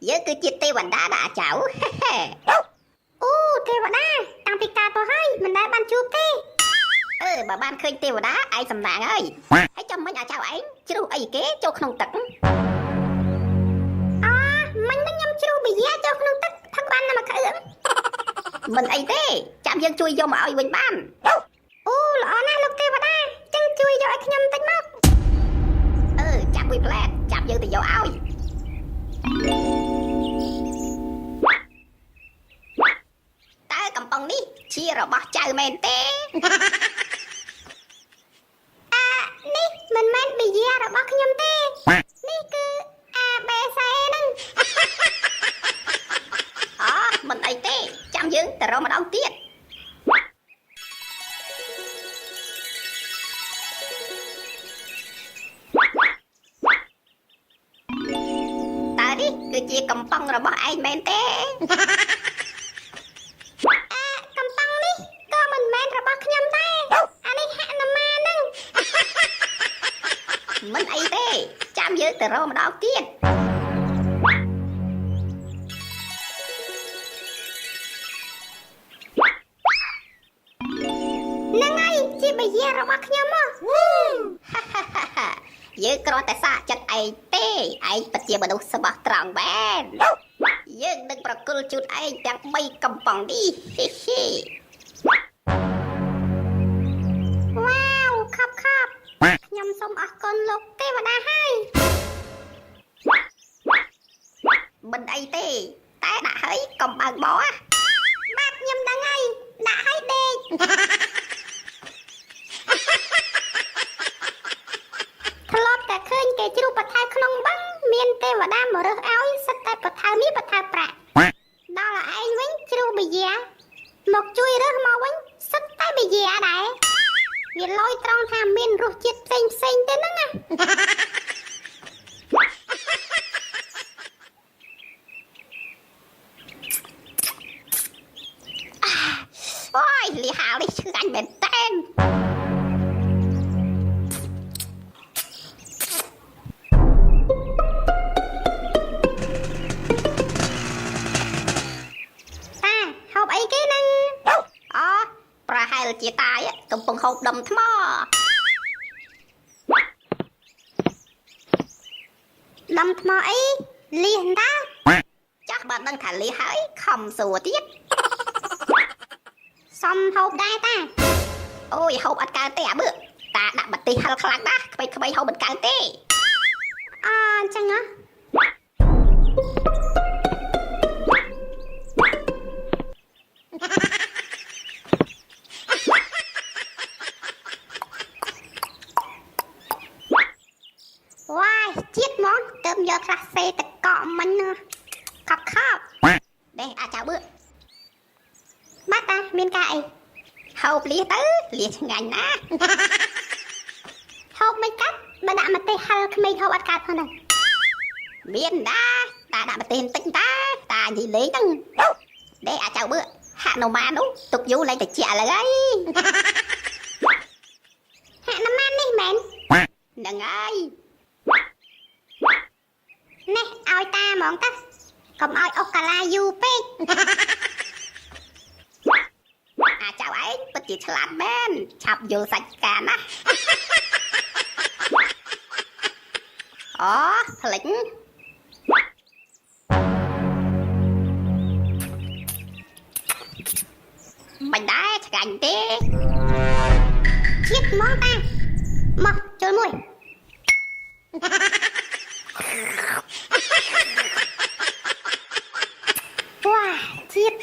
យើងគឺជាទេវតាដាក់ចៅអូទេវតាតាំងពីកើតមកហើយមិនដែលបានជួបទេបើបានឃើញទេវតាឯងសំណាងហើយចាំមិញអាចៅឯងជ្រុះអីគេចូលក្នុងទឹកមិញខ្ញុំជ្រុះប៊ីយ៉ាចូលក្នុងទឹកផឹកបានតែមួយគ្រឿងមិនអីទេចាំយើងជួយយកមកឲ្យវិញបានអូល្អណាស់លោកទេវតាចឹងជួយយកឲ្យខ្ញុំតិចមកចាប់មួយផ្លែតចាប់យើងទៅយកឲ្យតើកំប៉ុងនេះជារបស់ចៅមែនទេនេះមិនមែនប៊ីយ៉ារបស់ខ្ញុំទេនេះគឺ ABC ហ្នឹងមិនអីទេចាំយើងទៅរកម្ដងទៀតតើនេះគឺជាកំប៉ុងរបស់ឯងមែនទេកំប៉ុងនេះក៏មិនមែនរបស់ខ្ញុំដែរអានេះហនុមានហ្នឹងមិនអីទេចាំយើងទៅរកម្ដងទៀតនឹងហើយជាបញ្ញារបស់ខ្ញុំហ៎យើងគ្រាន់តែសាកចិត្តឯងទេឯងពិតជាមនុស្សស្មោះត្រង់មែនយើងនឹងប្រគល់ជូនឯងទាំង3កំប៉ុងនេះវ៉ាវខប់ខ្ញុំសូមអរគុណលោកទេវតាហើយមិនអីទេតែដាក់ហើយកុំបើកបោបាទខ្ញុំដឹងហើយដាក់ហើយដេកធ្លាប់តែឃើញគេជ្រុះបថៅក្នុងបឹងមានទេវតាមករើសឲ្យសិតតែបថៅនេះបថៅប្រាក់ដល់ឯងវិញជ្រុះប៊ីយ៉ាមកជួយរើសមកវិញសិតតែប៊ីយ៉ាដែរវាលយត្រង់ថាមានរសជាតិផ្សេងទៅហ្នឹងណាអូយលីហាលនេះឆ្ងាញ់មែនតើហូបអីគេហ្នឹងប្រហែលជាតាយកំពុងហូបដុំថ្មដុំថ្មអីលីហតាចាស់បើដឹងថាលីហើយខំសួរទៀតសំហូបដែរតាអូយហូបអត់កើតទេអាបឺតាដាក់ម្ទេសហឹលខ្លាំងណាស់ក្មេងៗហូបមិនកើតទេអញ្ចឹងហ៎ว้ายជាតិមកទៅយកខ្លះសេតកក់មិញខប់នេះអាចៅបឺបាត់តាមានការអីហូបលៀសទៅលៀសឆ្ងាញ់ណាស់ហូបមិនកាត់បើដាក់ម្ទេសហឹលក្មេងហូបអត់កើតផងដែរមានដែរតាដាក់ម្ទេសបន្តិចតានិយាយលេងហ្នឹងនេះអាចៅបឺហនុមាននោះទុកយូរឡើងតែជាឥឡូវហើយហនុមាននេះមែនហ្នឹងហើយនេះឲ្យតាហ្មងតាកុំឲ្យអុកកាឡាយូរពេកអាចៅឯងពិតជាឆ្លាតមែនឆាប់យល់សាច់ការណាស់ផ្លិចមិនដែរឆ្ងាញ់ទេជាតិមកតាមកចូលមួយវ៉ាជាតិ